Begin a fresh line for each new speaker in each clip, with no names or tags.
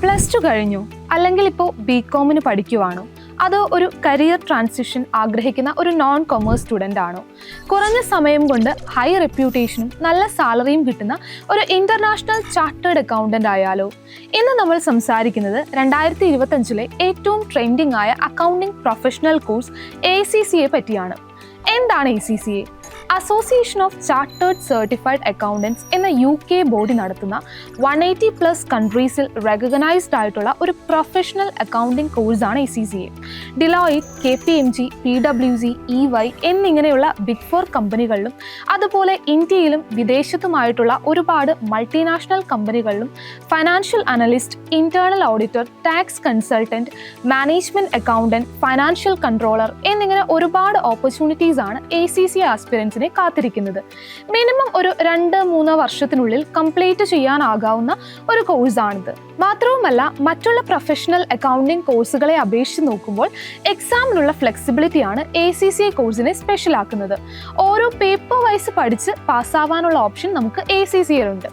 Plus two കഴിഞ്ഞു അല്ലെങ്കിൽ ഇപ്പോൾ ബികോമിന് പഠിക്കുവാണോ, അതോ ഒരു കരിയർ ട്രാൻസിഷൻ ആഗ്രഹിക്കുന്ന ഒരു നോൺ കൊമേഴ്സ് സ്റ്റുഡൻ്റ് ആണോ? കുറഞ്ഞ സമയം കൊണ്ട് ഹൈ റെപ്യൂട്ടേഷനും നല്ല സാലറിയും കിട്ടുന്ന ഒരു ഇൻ്റർനാഷണൽ ചാർട്ടേഡ് അക്കൗണ്ടൻ്റ് ആയാലോ? ഇന്ന് നമ്മൾ സംസാരിക്കുന്നത് 2025 ഏറ്റവും ട്രെൻഡിങ് ആയ അക്കൗണ്ടിംഗ് പ്രൊഫഷണൽ കോഴ്സ് ACCA പറ്റിയാണ്. എന്താണ് ACCA? Association of chartered certified accountants എന്ന UK ബോഡി നടത്തുന്ന 180+ കൺട്രീസിൽ റെക്കഗ്നൈസ്ഡ് ആയിട്ടുള്ള ഒരു പ്രൊഫഷണൽ അക്കൗണ്ടിംഗ് കോഴ്സാണ് ACCA. Deloitte, KPMG, PwC, EY എന്നിങ്ങനെയുള്ള ബിഗ് 4 കമ്പനികളിലും അതുപോലെ ഇന്ത്യയിലും വിദേശത്തുമായിട്ടുള്ള ഒരുപാട് മൾട്ടിനാഷണൽ കമ്പനികളിലും financial analyst, internal auditor, tax consultant, management accountant, financial controller എന്നിങ്ങനെ ഒരുപാട് ഓപ്പർച്യൂണിറ്റീസ് ആണ് ACCA ആസ്പിരൻസിനെ കാത്തിരിക്കുന്നത്. മിനിമം ഒരു 2-3 വർഷത്തിനുള്ളിൽ കംപ്ലീറ്റ് ചെയ്യാനാകാവുന്ന ഒരു കോഴ്സാണിത്. മാത്രവുമല്ല, മറ്റുള്ള പ്രൊഫഷണൽ അക്കൗണ്ടിംഗ് കോഴ്സുകളെ അപേക്ഷിച്ച് നോക്കുമ്പോൾ എക്സാമിനുള്ള ഫ്ലെക്സിബിലിറ്റിയാണ് ACCA കോഴ്സിനെ സ്പെഷ്യൽ ആക്കുന്നത്. ഓരോ പേപ്പർ വൈസ് പഠിച്ച് പാസ്സാവാനുള്ള ഓപ്ഷൻ നമുക്ക് ACCA-യിലുണ്ട്.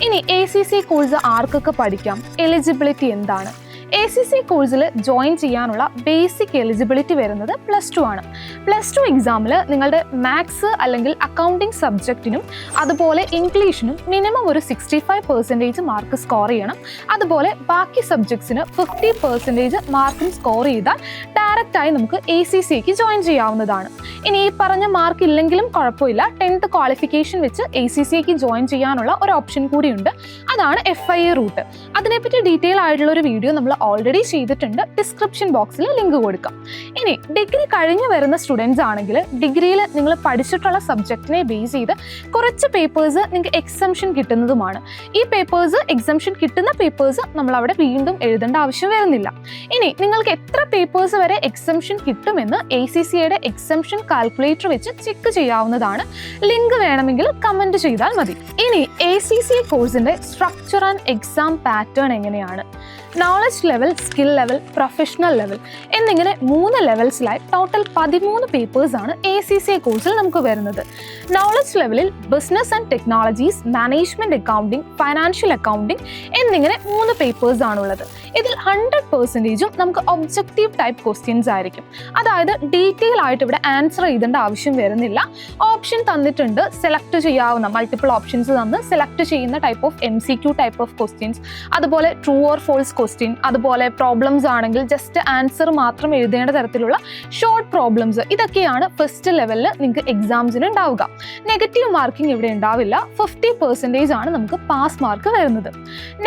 ഇനി ACCA കോഴ്സ് ആർക്കൊക്കെ പഠിക്കാം? എലിജിബിലിറ്റി എന്താണ്? ACCA കോഴ്സിൽ ജോയിൻ ചെയ്യാനുള്ള ബേസിക് എലിജിബിലിറ്റി വരുന്നത് +2 ആണ്. +2 എക്സാമിൽ നിങ്ങളുടെ മാത്സ് അല്ലെങ്കിൽ അക്കൗണ്ടിംഗ് സബ്ജക്റ്റിനും അതുപോലെ ഇംഗ്ലീഷിനും മിനിമം ഒരു 65% മാർക്ക് സ്കോർ ചെയ്യണം. അതുപോലെ ബാക്കി സബ്ജക്ട്സിന് 50% മാർക്കും സ്കോർ ചെയ്താൽ ഡയറക്റ്റായി നമുക്ക് ACCAക്ക് ജോയിൻ ചെയ്യാവുന്നതാണ്. ഇനി ഈ പറഞ്ഞ മാർക്ക് ഇല്ലെങ്കിലും കുഴപ്പമില്ല, 10th ക്വാളിഫിക്കേഷൻ വെച്ച് ACCAക്ക് ജോയിൻ ചെയ്യാനുള്ള ഒരു ഓപ്ഷൻ കൂടിയുണ്ട്. അതാണ് FIA റൂട്ട്. അതിനെപ്പറ്റി ഡീറ്റെയിൽ ആയിട്ടുള്ള ഒരു വീഡിയോ നമ്മൾ ഓൾറെഡി ചെയ്തിട്ടുണ്ട്. ഡിസ്ക്രിപ്ഷൻ ബോക്സിൽ ലിങ്ക് കൊടുക്കാം. ഇനി ഡിഗ്രി കഴിഞ്ഞ് വരുന്ന സ്റ്റുഡൻസ് ആണെങ്കിൽ ഡിഗ്രിയിൽ നിങ്ങൾ പഠിച്ചിട്ടുള്ള സബ്ജക്റ്റിനെ ബേസ് ചെയ്ത് കുറച്ച് പേപ്പേഴ്സ് നിങ്ങൾക്ക് എക്സംഷൻ കിട്ടുന്നതുമാണ്. ഈ പേപ്പേഴ്സ് എക്സംഷൻ കിട്ടുന്ന പേപ്പേഴ്സ് നമ്മൾ അവിടെ വീണ്ടും എഴുതേണ്ട ആവശ്യം വരുന്നില്ല. ഇനി നിങ്ങൾക്ക് എത്ര പേപ്പേഴ്സ് വരെ എക്സംഷൻ കിട്ടുമെന്ന് ACCAയുടെ എക്സംഷൻ കാൽക്കുലേറ്റർ വെച്ച് ചെക്ക് ചെയ്യാവുന്നതാണ്. ലിങ്ക് വേണമെങ്കിൽ കമൻറ്റ് ചെയ്താൽ മതി. ഇനി ACCA കോഴ്സിൻ്റെ സ്ട്രക്ചർ ആൻഡ് എക്സാം പാറ്റേൺ എങ്ങനെയാണ്? Knowledge level, skill level, professional level എന്നിങ്ങനെ 3 ലെവൽസിലായി ടോട്ടൽ 13 പേപ്പേഴ്സാണ് ACCA കോഴ്സിൽ നമുക്ക് വരുന്നത്. നോളജ് ലെവലിൽ business and technologies, management accounting, financial accounting എന്നിങ്ങനെ 3 പേപ്പേഴ്സാണുള്ളത്. ഇതിൽ 100% നമുക്ക് ഒബ്ജക്റ്റീവ് ടൈപ്പ് ക്വസ്റ്റ്യൻസ് ആയിരിക്കും. അതായത് ഡീറ്റെയിൽ ആയിട്ട് ഇവിടെ ആൻസർ എഴുതേണ്ട ആവശ്യം വരുന്നില്ല. ഓപ്ഷൻ തന്നിട്ടുണ്ട്, സെലക്ട് ചെയ്യാവുന്ന മൾട്ടിപ്പിൾ ഓപ്ഷൻസ് തന്ന് സെലക്ട് ചെയ്യുന്ന type of MCQ type of questions, അതുപോലെ ട്രൂ ഓർ ഫോൾസ് ക്വസ്റ്റ്യൻ, അതുപോലെ പ്രോബ്ലംസ് ആണെങ്കിൽ ജസ്റ്റ് ആൻസർ മാത്രം എഴുതേണ്ട തരത്തിലുള്ള ഷോർട്ട് പ്രോബ്ലംസ്. ഇതൊക്കെയാണ് ഫസ്റ്റ് ലെവലിൽ നിങ്ങൾക്ക് എക്സാംസിന് ഉണ്ടാവുക. നെഗറ്റീവ് മാർക്കിംഗ് ഇവിടെ ഉണ്ടാവില്ല. 50% ആണ് നമുക്ക് പാസ് മാർക്ക് വരുന്നത്.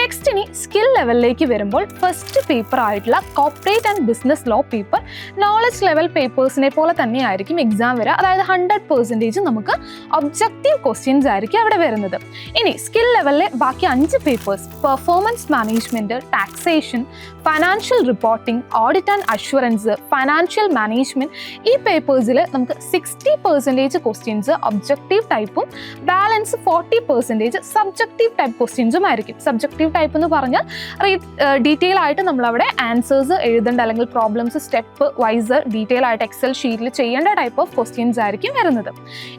നെക്സ്റ്റ് ഇനി സ്കിൽ ലെവലിലേക്ക് വരുമ്പോൾ ഫസ്റ്റ് പേപ്പർ ആയിട്ടുള്ള corporate and business law paper knowledge level പേപ്പേഴ്സിനെ പോലെ തന്നെ ആയിരിക്കും എക്സാം വരിക. അതായത് 100% നമുക്ക് ഒബ്ജക്റ്റീവ് ക്വസ്റ്റ്യൻസ് ആയിരിക്കും അവിടെ വരുന്നത്. ഇനി സ്കിൽ ലെവലിലെ ബാക്കി 5 papers performance management, taxation, financial reporting, audit and assurance, financial management, ഈ പേപ്പേഴ്സിൽ നമുക്ക് 60% ക്വസ്റ്റ്യൻസ് ഒബ്ജക്റ്റീവ് ടൈപ്പും ബാലൻസ് 40% സബ്ജക്റ്റീവ് ടൈപ്പ് ക്വസ്റ്റ്യൻസും ആയിരിക്കും. സബ്ജക്റ്റീവ് ടൈപ്പ് എന്ന് പറഞ്ഞാൽ ഡീറ്റെയിൽ ആയിട്ട് നമ്മളവിടെ ആൻസേഴ്സ് എഴുതേണ്ട അല്ലെങ്കിൽ പ്രോബ്ലംസ് സ്റ്റെപ്പ് വൈസ് ഡീറ്റെയിൽ ആയിട്ട് എക്സൽ ഷീറ്റിൽ ചെയ്യേണ്ട ടൈപ്പ് ഓഫ് ക്വസ്റ്റ്യൻസ് ആയിരിക്കും വരുന്നത്.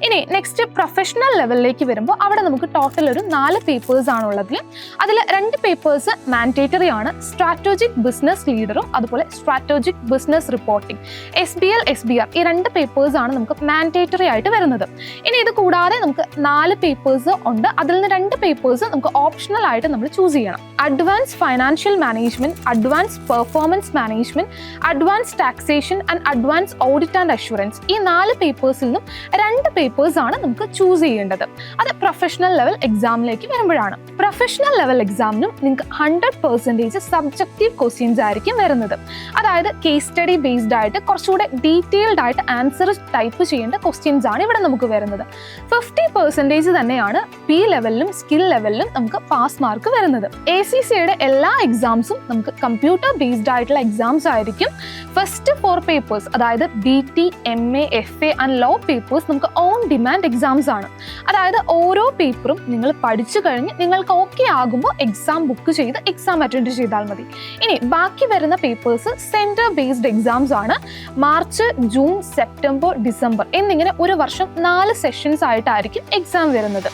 ഇനി നെക്സ്റ്റ് പ്രൊഫഷണൽ ലെവലിലേക്ക് വരുമ്പോൾ അവിടെ നമുക്ക് ടോട്ടൽ ഒരു 4 പേപ്പേഴ്സ് ആണുള്ളത്. അതിൽ 2 പേപ്പേഴ്സ് മാൻഡേറ്ററി ആണ്. സ്ട്രാറ്റജിക് ബിസിനസ് ലീഡറും അതുപോലെ strategic business reporting, SBL, SBR, ഈ 2 പേപ്പേഴ്സ് ആണ് നമുക്ക് മാൻഡേറ്ററി ആയിട്ട് വരുന്നത്. ഇനി ഇത് കൂടാതെ നമുക്ക് 4 പേപ്പേഴ്സ് ഉണ്ട്. അതിൽ നിന്ന് 2 പേപ്പേഴ്സ് നമുക്ക് ഓപ്ഷണൽ ആയിട്ട് നമ്മൾ ചൂസ് ചെയ്യണം. Advance financial management, advance performance management, advance taxation and advance audit and assurance, ഈ 4 പേപ്പേഴ്സിൽ നിന്നും 2 പേപ്പേഴ്സ് ആണ് നമുക്ക് ചൂസ് ചെയ്യേണ്ടത്. അത് പ്രൊഫഷണൽ ലെവൽ എക്സാമിലേക്ക് വരുമ്പോഴാണ്. പ്രൊഫഷണൽ ലെവൽ എക്സാമിനും നിങ്ങൾക്ക് 100% സബ്ജക്റ്റീവ് ക്വസ്റ്റ്യൻസ് ആയിരിക്കും വരുന്നത്. അതായത് കേസ് സ്റ്റഡി ബേസ്ഡ് ആയിട്ട് കുറച്ചുകൂടെ ഡീറ്റെയിൽഡ് ആയിട്ട് ആൻസർ ടൈപ്പ് ചെയ്യേണ്ട ക്വസ്റ്റ്യൻസ് ആണ് ഇവിടെ നമുക്ക് വരുന്നത്. 50% തന്നെയാണ് P ലെവലിലും സ്കിൽ ലെവലിലും നമുക്ക് പാസ് മാർക്ക് വരുന്നത്. ACCAയുടെ എല്ലാ എക്സാംസും നമുക്ക് കമ്പ്യൂട്ടർ ബേസ്ഡ് ആയിട്ടുള്ള എക്സാംസ് ആയിരിക്കും. ഫസ്റ്റ് 4 പേപ്പേഴ്സ് അതായത് BT, MA, FA and law papers നമുക്ക് ഓൺ ഡിമാൻഡ് എക്സാംസ് ആണ്. അതായത് ഓരോ പേപ്പറും നിങ്ങൾ പഠിച്ചു കഴിഞ്ഞ് നിങ്ങൾക്ക് ഓക്കെ ആകുമ്പോൾ എക്സാം ബുക്ക് ചെയ്ത് എക്സാം അറ്റൻഡ് ചെയ്താൽ മതി. ഇനി ബാക്കി വരുന്ന പേപ്പേഴ്സ് സെൻറ്റർ ബേസ്ഡ് എക്സാംസ് ആണ്. മാർച്ച്, ജൂൺ, സെപ്റ്റംബർ, ഡിസംബർ എന്നിങ്ങനെ ഒരു വർഷം 4 സെഷൻസ് ആയിട്ടായിരിക്കും എക്സാം വരുന്നത്.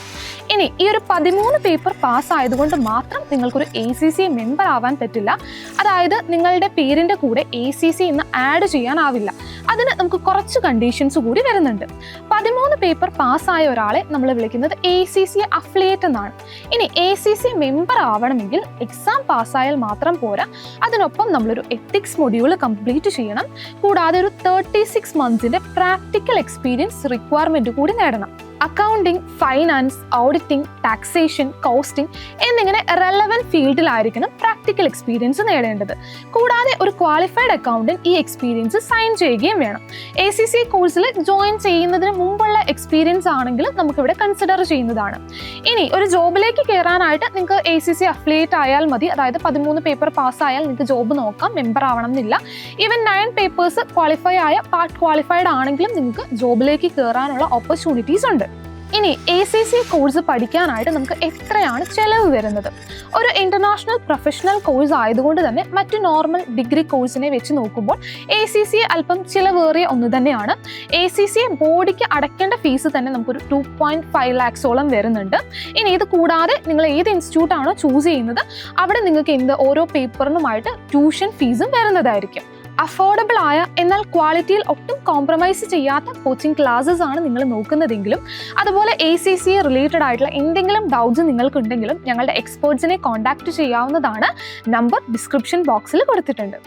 ഇനി ഈ ഒരു 13 പേപ്പർ പാസ് ആയതുകൊണ്ട് മാത്രം നിങ്ങൾക്കൊരു ACC മെമ്പർ ആവാൻ പറ്റില്ല. അതായത് നിങ്ങളുടെ പേരിൻ്റെ കൂടെ ACC ഇന്ന് ആഡ് ചെയ്യാനാവില്ല. അതിന് നമുക്ക് കുറച്ച് കണ്ടീഷൻസ് കൂടി വരുന്നുണ്ട്. 13 പേപ്പർ പാസ്സായ ഒരാളെ നമ്മൾ വിളിക്കുന്നത് ACC അഫിലിയേറ്റ് എന്നാണ്. ഇനി ACC മെമ്പർ ആവണമെങ്കിൽ എക്സാം പാസ്സായാൽ മാത്രം പോരാ, അതിനൊപ്പം നമ്മളൊരു എത്തിക്സ് മൊഡ്യൂൾ കംപ്ലീറ്റ് ചെയ്യണം. കൂടാതെ ഒരു 36 മന്ത്സിൻ്റെ പ്രാക്ടിക്കൽ എക്സ്പീരിയൻസ് റിക്വയർമെൻറ്റ് കൂടി നേടണം. Accounting, finance, auditing, taxation, costing എന്നിങ്ങനെ റെലവൻറ്റ് ഫീൽഡിലായിരിക്കണം പ്രാക്ടിക്കൽ എക്സ്പീരിയൻസ് നേടേണ്ടത്. കൂടാതെ ഒരു ക്വാളിഫൈഡ് അക്കൗണ്ടന്റ് ഈ എക്സ്പീരിയൻസ് സൈൻ ചെയ്യുകയും വേണം. ACC കോഴ്സിൽ ജോയിൻ ചെയ്യുന്നതിന് മുമ്പുള്ള എക്സ്പീരിയൻസ് ആണെങ്കിലും നമുക്കിവിടെ കൺസിഡർ ചെയ്യുന്നതാണ്. ഇനി ഒരു ജോബിലേക്ക് കയറാനായിട്ട് നിങ്ങൾക്ക് ACC അഫിലിയേറ്റ് ആയാൽ മതി. അതായത് 13 പേപ്പർ പാസ്സായാൽ നിങ്ങൾക്ക് ജോബ് നോക്കാം, മെമ്പർ ആവണം എന്നില്ല. ഈവൻ 9 പേപ്പേഴ്സ് ക്വാളിഫൈ ആയ പാർട്ട് ക്വാളിഫൈഡ് ആണെങ്കിലും നിങ്ങൾക്ക് ജോബിലേക്ക് കയറാനുള്ള ഓപ്പർച്യൂണിറ്റീസ് ഉണ്ട്. ഇനി ACC കോഴ്സ് പഠിക്കാനായിട്ട് നമുക്ക് എത്രയാണ് ചെലവ് വരുന്നത്? ഒരു ഇന്റർനാഷണൽ പ്രൊഫഷണൽ കോഴ്സ് ആയതുകൊണ്ട് തന്നെ മറ്റു നോർമൽ ഡിഗ്രി കോഴ്സിനെ വെച്ച് നോക്കുമ്പോൾ ACC അല്പം ചിലവേറിയ ഒന്ന് തന്നെയാണ്. ACC ബോഡിക്ക് അടയ്ക്കേണ്ട ഫീസ് തന്നെ നമുക്കൊരു 2.5 lakhs വരുന്നുണ്ട്. ഇനി ഇത് കൂടാതെ നിങ്ങൾ ഏത് ഇൻസ്റ്റിറ്റ്യൂട്ടാണോ ചൂസ് ചെയ്യുന്നത് അവിടെ നിങ്ങൾക്ക് ഓരോ പേപ്പറിനുമായിട്ട് ട്യൂഷൻ ഫീസും വരുന്നതായിരിക്കും. അഫോർഡബിൾ ആയ എന്നാൽ ക്വാളിറ്റിയിൽ ഒട്ടും കോംപ്രമൈസ് ചെയ്യാത്ത കോച്ചിങ് ക്ലാസ്സസ് ആണ് നിങ്ങൾ നോക്കുന്നതെങ്കിലും അതുപോലെ ACC റിലേറ്റഡ് ആയിട്ടുള്ള എന്തെങ്കിലും ഡൗട്ട്സ് നിങ്ങൾക്കുണ്ടെങ്കിലും ഞങ്ങളുടെ എക്സ്പേർട്സിനെ കോൺടാക്ട് ചെയ്യാവുന്നതാണ്. നമ്പർ ഡിസ്ക്രിപ്ഷൻ ബോക്സിൽ കൊടുത്തിട്ടുണ്ട്.